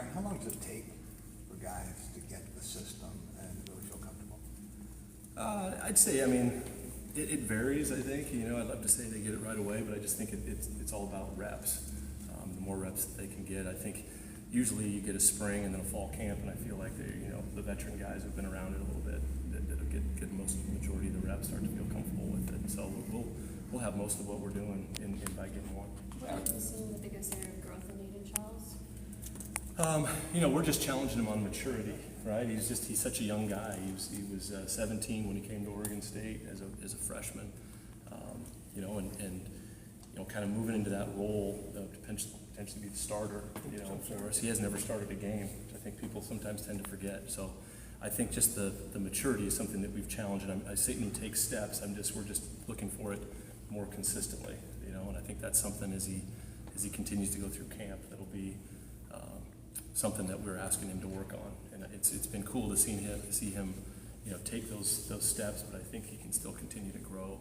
Brian, how long does it take for guys to get the system and really feel comfortable? I'd say, I mean, it varies, I think. You know, I'd love to say they get it right away, but I just think it's all about reps. The more reps that they can get, I think usually you get a spring and then a fall camp, and I feel like the veteran guys who've been around it a little bit, that'll get most of the majority of the reps, start to feel comfortable with it. So we'll have most of what we're doing in by game one. Where have you seen the biggest area of growth in Aiden Charles? You know, we're just challenging him on maturity, right? He's such a young guy. He was 17 when he came to Oregon State as a freshman. You know, and you know, kind of moving into that role of potentially be the starter, you know, for us. He has never started a game, which I think people sometimes tend to forget. So I think just the maturity is something that we've challenged, and I say he takes steps. We're just looking for it more consistently, you know, and I think that's something as he continues to go through camp, that'll be something that we're asking him to work on. And it's been cool to see him, you know, take those steps, but I think he can still continue to grow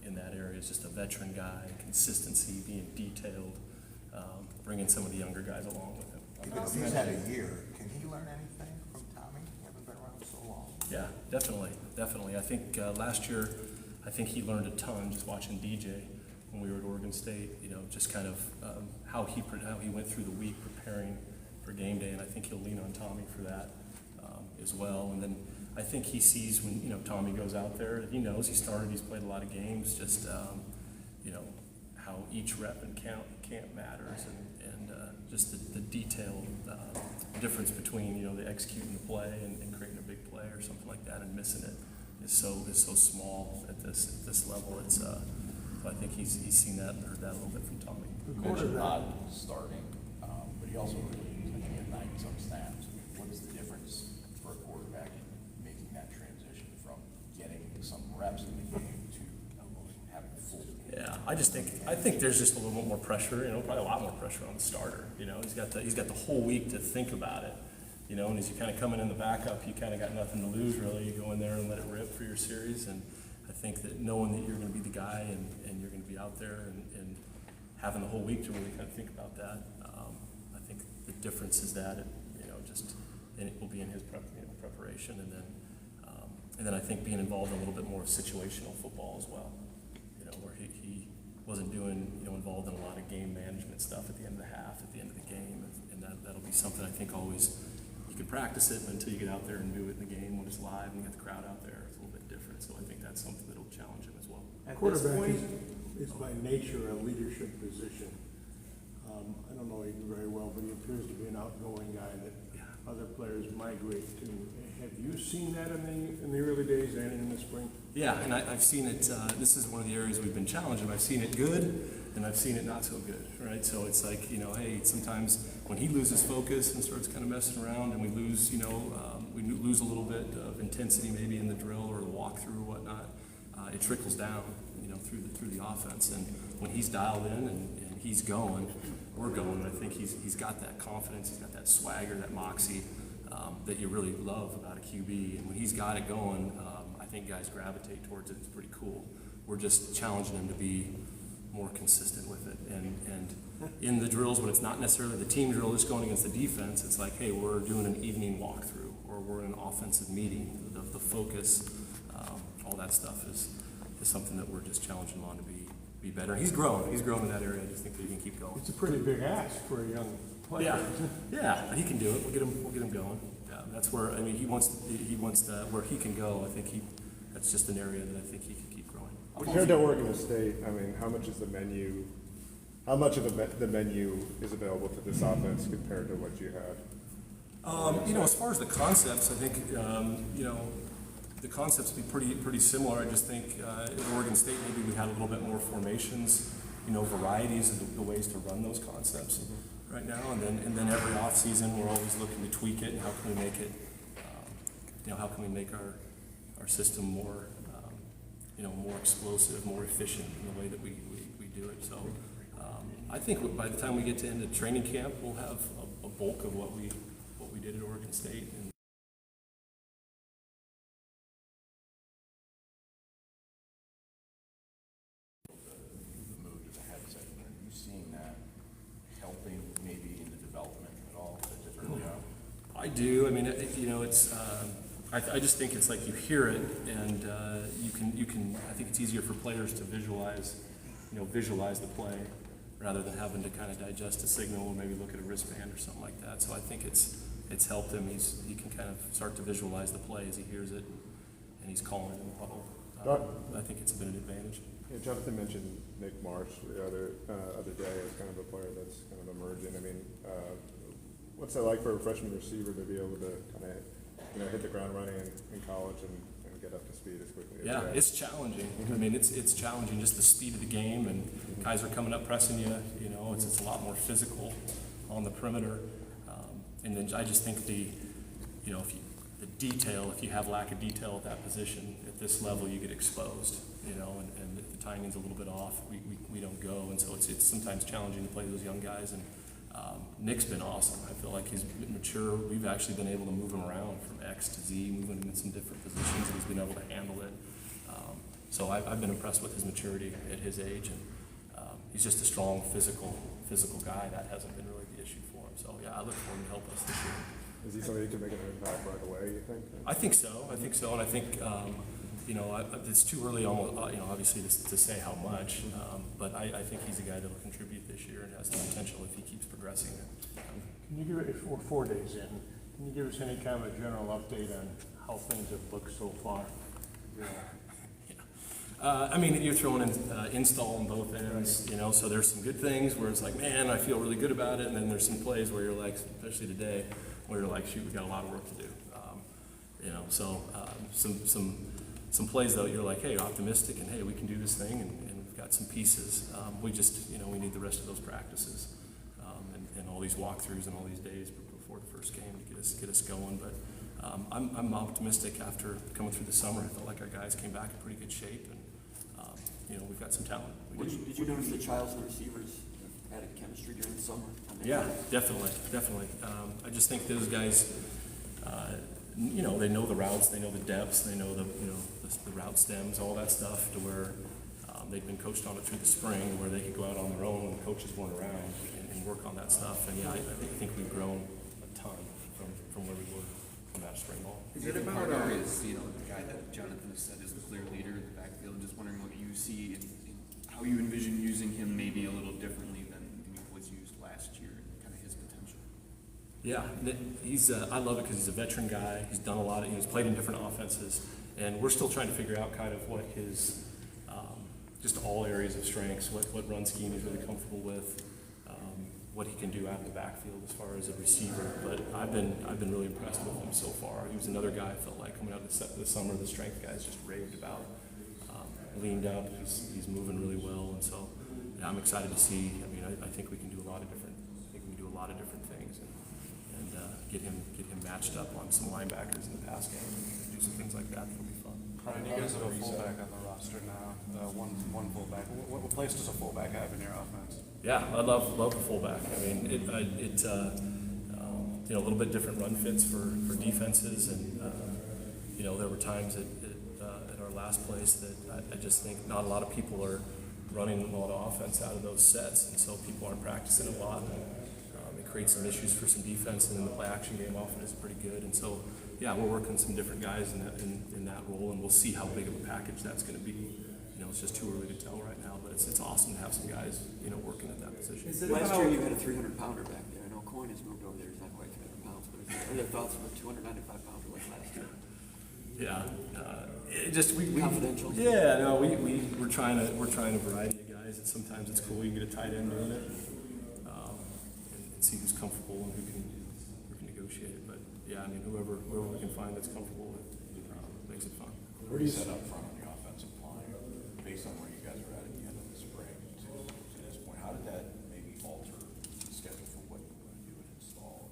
in that area. He's just a veteran guy, consistency, being detailed, bringing some of the younger guys along with him. Even if he's had a year, can he learn anything from Tommy? He hasn't been around so long. Yeah, definitely. I think last year, I think he learned a ton just watching DJ when we were at Oregon State. You know, just kind of how he went through the week preparing for game day, and I think he'll lean on Tommy for that as well. And then I think he sees when, you know, Tommy goes out there, he knows he's played a lot of games, just you know, how each rep and camp matters, and just the detailed difference between, you know, the executing the play and creating a big play or something like that and missing it is so small at this level. It's so I think he's seen that and heard that a little bit from Tommy. You mentioned not starting, but he also had 90-some snaps. What is the difference for a quarterback in making that transition from getting some reps in the game to having a full game? Yeah, I think there's just a little bit more pressure. You know, probably a lot more pressure on the starter. You know, he's got the whole week to think about it. You know, and as you kind of coming in the backup, you kind of got nothing to lose really. You go in there and let it rip for your series, and I think that knowing that you're going to be the guy and you're going to be out there and having the whole week to really kind of think about that, I think the difference is that it will be in his preparation, and then I think being involved in a little bit more situational football as well. You know, where he wasn't involved in a lot of game management stuff at the end of the half, at the end of the game, and that'll be something I think always. You can practice it, but until you get out there and do it in the game when it's live and you get the crowd out there, it's a little bit different. So I think that's something that'll challenge him as well. Quarterback is by nature a leadership position. I don't know Aiden very well, but he appears to be an outgoing guy that other players migrate to. Have you seen that in the early days and in the spring? Yeah, and I've seen it. This is one of the areas we've been challenged, and I've seen it good, and I've seen it not so good, right? So it's like, you know, hey, sometimes when he loses focus and starts kind of messing around, and we lose, we lose a little bit of intensity maybe in the drill or the walkthrough or whatnot, it trickles down, you know, through the offense. And when he's dialed in and he's going, we're going. I think he's got that confidence, he's got that swagger, that moxie that you really love about a QB. And when he's got it going, I think guys gravitate towards it. It's pretty cool. We're just challenging him to be more consistent with it. And in the drills, when it's not necessarily the team drill just going against the defense, it's like, hey, we're doing an evening walkthrough, or we're in an offensive meeting. The focus, all that stuff is something that we're just challenging him on to be better. He's grown in that area. I just think that he can keep going. It's a pretty big ask for a young player. Yeah, he can do it. We'll get him going. Yeah, that's where he wants where he can go. I think that's just an area that I think he can keep growing. Compared to Oregon State, I mean, how much of the menu is available to this offense compared to what you had? As far as the concepts, I think the concepts be pretty similar. I just think at Oregon State maybe we had a little bit more formations, varieties of the ways to run those concepts right now, and then every off season we're always looking to tweak it and how can we make it, how can we make our system more, more explosive, more efficient in the way that we do it. So I think by the time we get to end of training camp, we'll have a bulk of what we did at Oregon State. And the move to the headset, are you seeing that helping maybe in the development at all? I do. I mean, it's. I just think it's like you hear it, and you can. I think it's easier for players to visualize the play, rather than having to kind of digest a signal or maybe look at a wristband or something like that. So I think it's helped him. He can kind of start to visualize the play as he hears it, and he's calling it in the huddle. I think it's been an advantage. Yeah, Jonathan mentioned Nick Marsh the other day as kind of a player that's kind of emerging. I mean, what's that like for a freshman receiver to be able to kind of hit the ground running in college and get up to speed as quickly as Yeah, that? it's challenging. I mean, it's challenging, just the speed of the game, and guys are coming up pressing you. It's a lot more physical on the perimeter, and then I just think the detail. If you have lack of detail at that position at this level, you get exposed. And if the timing's a little bit off, we don't go, and so it's sometimes challenging to play those young guys. And Nick's been awesome. I feel like he's mature. We've actually been able to move him around from X to Z, moving him in some different positions, and he's been able to handle it. So I've been impressed with his maturity at his age, and he's just a strong, physical guy. That hasn't been really the issue for him. So yeah, I look for him to help us this year. Is he somebody who can make an impact right away, you think? I think so, and I think it's too early, obviously to say how much, but I think he's a guy that will contribute this year and has the potential if he keeps progressing. Can you give it, if we're 4 days in, can you give us any kind of a general update on how things have looked so far? I mean, you're throwing in install on both ends, so there's some good things where it's like, man, I feel really good about it, and then there's some plays where you're like, especially today, where you're like, shoot, we've got a lot of work to do. Some plays though, you're like, hey, optimistic, and hey, we can do this thing, and we've got some pieces. We just, we need the rest of those practices, and all these walkthroughs and all these days before the first game to get us going. But I'm optimistic after coming through the summer. I felt like our guys came back in pretty good shape, and we've got some talent. Did you notice the Childs and the receivers added chemistry during the summer? Yeah, definitely. I just think those guys, they know the routes, they know the depths, they know the route stems, all that stuff, to where they've been coached on it through the spring, where they could go out on their own when the coaches weren't around and work on that stuff. And yeah, I think we've grown a ton from where we were from that spring ball. Is it about is the guy that Jonathan has said is the clear leader in the backfield? I'm just wondering what you see and how you envision using him maybe a little differently than he was used last year, and kind of his potential. Yeah, he's. I love it because he's a veteran guy. He's done a lot of. He's played in different offenses, and we're still trying to figure out kind of what his, just all areas of strengths, what run scheme he's really comfortable with, what he can do out of the backfield as far as a receiver. But I've been really impressed with him so far. He was another guy I felt like coming out of the summer, the strength guys just raved about. Leaned up, he's moving really well, and so yeah, I'm excited to see. I mean, I think we can do a lot of different. I think we can do a lot of different things, and get him matched up on some linebackers in the pass game, and do some things like that. It'll be fun. Brian, you guys have a fullback on the roster now. One fullback. What place does a fullback have in your offense? Yeah, I love the fullback. I mean, it's a little bit different run fits for defenses, and there were times at our last place that I just think not a lot of people are running a lot of offense out of those sets, and so people aren't practicing a lot. And, it creates some issues for some defense, and then the play action game often is pretty good. And so, yeah, we're working some different guys in that role, and we'll see how big of a package that's going to be. It's just too early to tell right now, but it's awesome to have some guys, working at that position. Last year you had a 300-pounder back there. I know Coyne has moved over there. He's not quite 300 pounds, but are there thoughts of a 295-pounder like last year? Yeah, we confidential. Yeah, no, we're trying a variety of guys. And sometimes it's cool you get a tight end doing it, and see who's comfortable and who can negotiate it. But yeah, I mean, whoever we can find that's comfortable with makes it fun. Where do you set up front on the offensive line, based on where you guys are at the end of the spring to this point? How did that maybe alter the schedule for what you're going to do and install?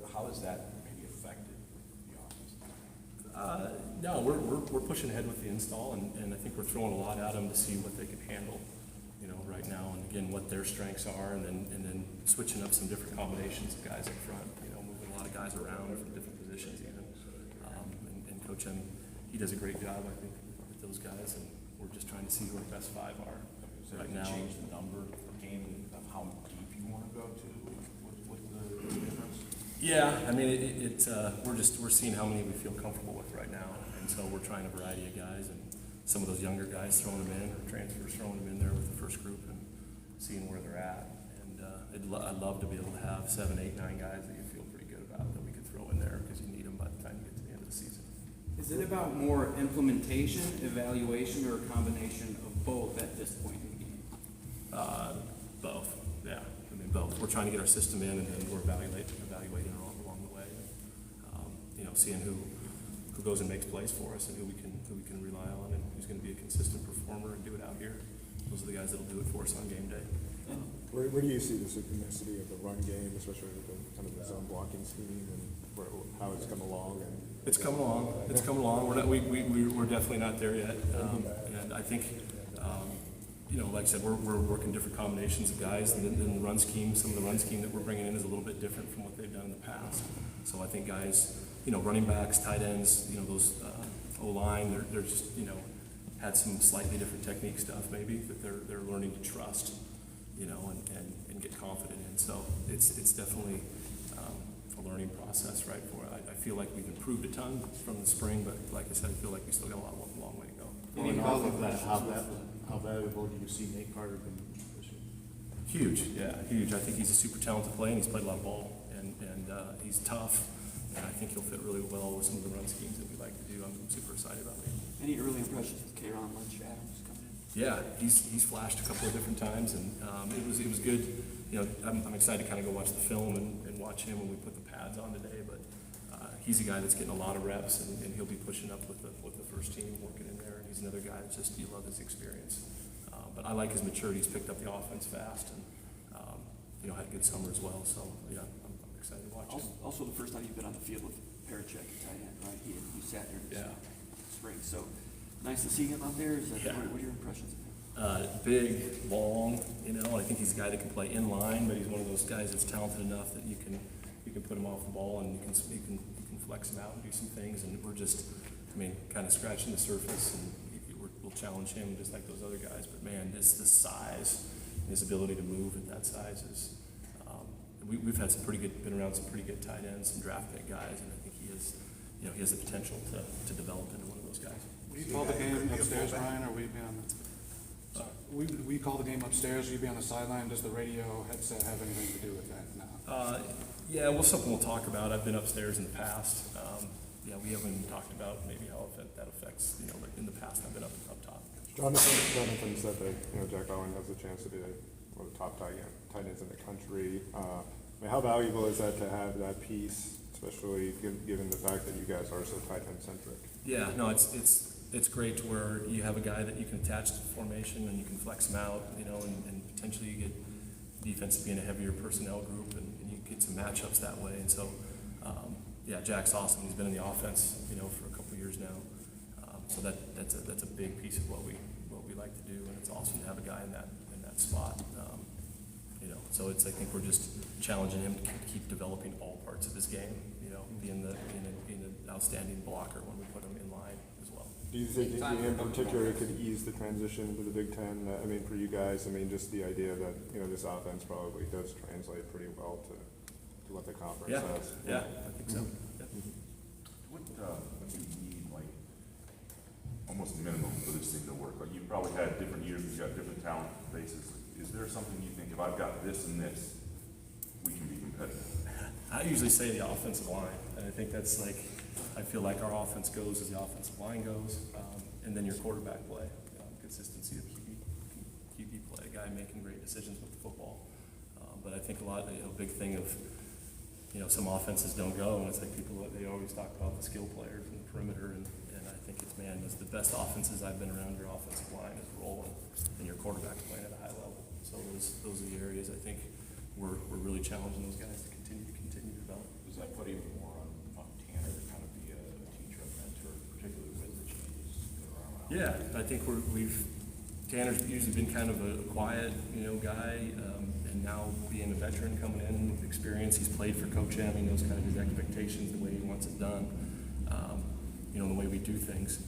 How has that maybe affected the offensive line? No, we're pushing ahead with the install, and I think we're throwing a lot at them to see what they can handle, right now, and again what their strengths are, and then switching up some different combinations of guys up front, moving a lot of guys around from different positions even, and Coach M, he does a great job, I think, with those guys, and we're just trying to see who our best five are right now. Change the number per game of how deep you want to go to with the difference? Yeah, I mean, we're seeing how many we feel comfortable with right now, and so we're trying a variety of guys, and some of those younger guys throwing them in, or transfers throwing them in there with the first group and seeing where they're at. And I'd love to be able to have 7, 8, 9 guys that you feel pretty good about that we could throw in there because you need them by the time you get to the end of the season. Is it about more implementation, evaluation, or a combination of both at this point in the game? Both, yeah. I mean, both. We're trying to get our system in, and then we're evaluating along the way. Seeing who goes and makes plays for us, and who we can rely on, and who's going to be a consistent performer and do it out here. Those are the guys that'll do it for us on game day. Where do you see the synchronicity of the run game, especially with the kind of the zone blocking scheme, and how it's come along? And It's coming along. It's coming along. We're definitely not there yet. And I think, like I said, we're working different combinations of guys, and then the run scheme. Some of the run scheme that we're bringing in is a little bit different from what they've done in the past. So I think guys, running backs, tight ends, those O-line, they're just, had some slightly different technique stuff maybe that they're learning to trust, and get confident in. So it's definitely a learning process, right? I feel like we've improved a ton from the spring, but like I said, I feel like we still got a long way to go. Going off of that, how valuable do you see Nate Carter being this year? Huge, yeah, huge. I think he's a super talented player, and he's played a lot of ball, and he's tough, and I think he'll fit really well with some of the run schemes that we like to do. I'm super excited about him. Any early impressions of K'Ron Lynch Adams coming in? Yeah, he's flashed a couple of different times, and it was good. I'm excited to kind of go watch the film and watch him when we put the pads on today. But he's a guy that's getting a lot of reps, and he'll be pushing up with the first team, working in there. And he's another guy that's just, you love his experience. But I like his maturity. He's picked up the offense fast, and had a good summer as well. So yeah, I'm excited to watch him. Also, the first time you've been on the field with Parachek at tight end, right? He sat there in the spring. So nice to see him out there. What are your impressions of him? Big, long, I think he's a guy that can play in line, but he's one of those guys that's talented enough that you can put him off the ball, and you can flex him out and do some things. And we're just, kind of scratching the surface, and we'll challenge him just like those other guys. But man, the size, and his ability to move at that size is. We've had been around some pretty good tight ends, some draft pick guys, and I think he has the potential to develop into one of those guys. Will you call the game upstairs, Brian, or will you be on the? Will you call the game upstairs? Will you be on the sideline? Does the radio headset have anything to do with that now? Yeah, something we'll talk about. I've been upstairs in the past. We haven't even talked about maybe how that affects. In the past, I've been up top. Jonathan said that Jack Owen has a chance to be one of the top tight ends in the country. How valuable is that to have that piece, especially given the fact that you guys are so tight end centric? Yeah, no, it's great to where you have a guy that you can attach to the formation, and you can flex him out, and potentially you get defense being a heavier personnel group, and you get some matchups that way. And so, Jack's awesome. He's been in the offense, for a couple of years now. So that's a big piece of what we like to do, and it's awesome to have a guy in that spot. So I think we're just challenging him to keep developing all parts of his game. Being an outstanding blocker when we put him in line as well. Do you think in particular it could ease the transition to the Big Ten? For you guys, just the idea that this offense probably does translate pretty well to what the conference says. Yeah, I think so. Yeah. What do you need, almost minimum for this thing to work? You probably had different years, you've got different talent bases. Is there something you think, if I've got this and this, we can be competitive? I usually say the offensive line, and I think that's I feel like our offense goes as the offensive line goes, and then your quarterback play, consistency of QB play, a guy making great decisions with the football. But I think big thing of, some offenses don't go, and it's they always talk about the skill players and the perimeter, and I think it's the best offenses I've been around. Your offensive line is rolling, and your quarterback's playing at a high level. So those are the areas I think we're really challenging those guys to continue to develop. Does that put even more on Tanner to kind of be a teacher, a mentor, particularly with the changes that are around? Yeah, I think Tanner's usually been kind of a quiet, guy, and now being a veteran coming in with experience, he's played for Coach M. He knows kind of his expectations, the way he wants it done, the way we do things.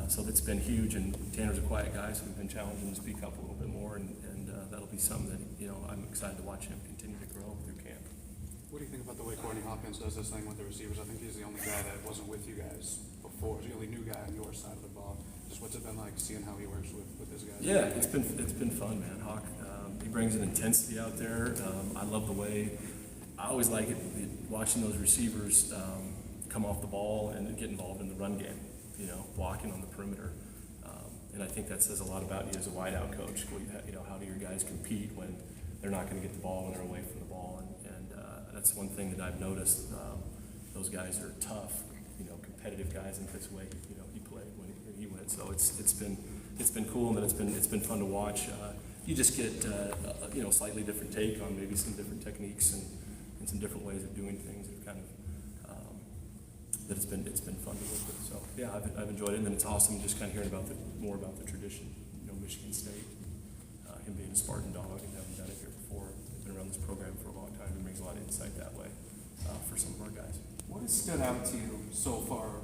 So that's been huge, and Tanner's a quiet guy, so we've been challenging him to speak up a little bit more, and that'll be something that I'm excited to watch him continue to grow through camp. What do you think about the way Courtney Hopkins does this thing with the receivers? I think he's the only guy that wasn't with you guys before. He's the only new guy on your side of the ball. Just what's it been like seeing how he works with his guys? Yeah, it's been fun, man. Hawk, he brings an intensity out there. I love the way, I always like it, watching those receivers come off the ball and get involved in the run game, you know, blocking on the perimeter. And I think that says a lot about you as a wideout coach. You know, how do your guys compete when they're not going to get the ball when they're away from the ball? And that's one thing that I've noticed. Those guys are tough, you know, competitive guys, and that's the way, you know, he played when he went. So it's been cool, and then it's been fun to watch. You just get you know, a slightly different take on maybe some different techniques and some different ways of doing things. That kind of that it's been fun to work with. So yeah, I've enjoyed it, and then it's awesome just kind of hearing about more about the tradition. You know, Michigan State, him being a Spartan dog and having done it here before. He's been around this program for a long time and brings a lot of insight that way for some of our guys. What has stood out to you so far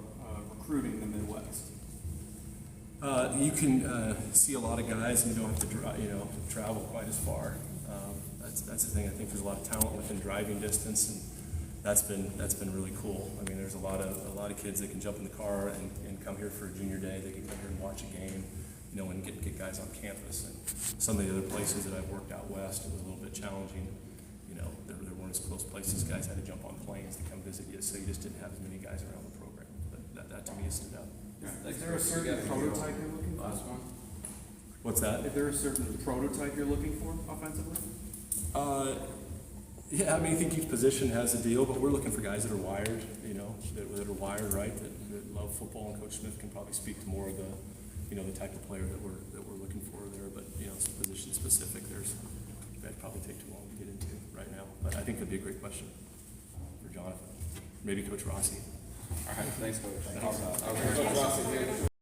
recruiting the Midwest? You can see a lot of guys, and you don't have to travel quite as far. That's the thing. I think there's a lot of talent within driving distance, and that's been really cool. I mean, there's a lot of kids that can jump in the car and come here for a junior day. They can come here and watch a game, you know, and get guys on campus. And some of the other places that I've worked out west, it was a little bit challenging. You know, there weren't as close places. Guys had to jump on planes to come visit you, so you just didn't have as many guys around the program. But that to me has stood out. Is there a certain prototype you're looking for? What's that? Is there a certain prototype you're looking for offensively? Yeah, I mean, I think each position has a deal, but we're looking for guys that are wired, you know, that are wired right, that love football, and Coach Smith can probably speak to more of the, you know, the type of player that we're looking for there. But you know, some position specific, that'd probably take too long to get into right now. But I think that'd be a great question for Jonathan, maybe Coach Rossi. All right, thanks, Coach.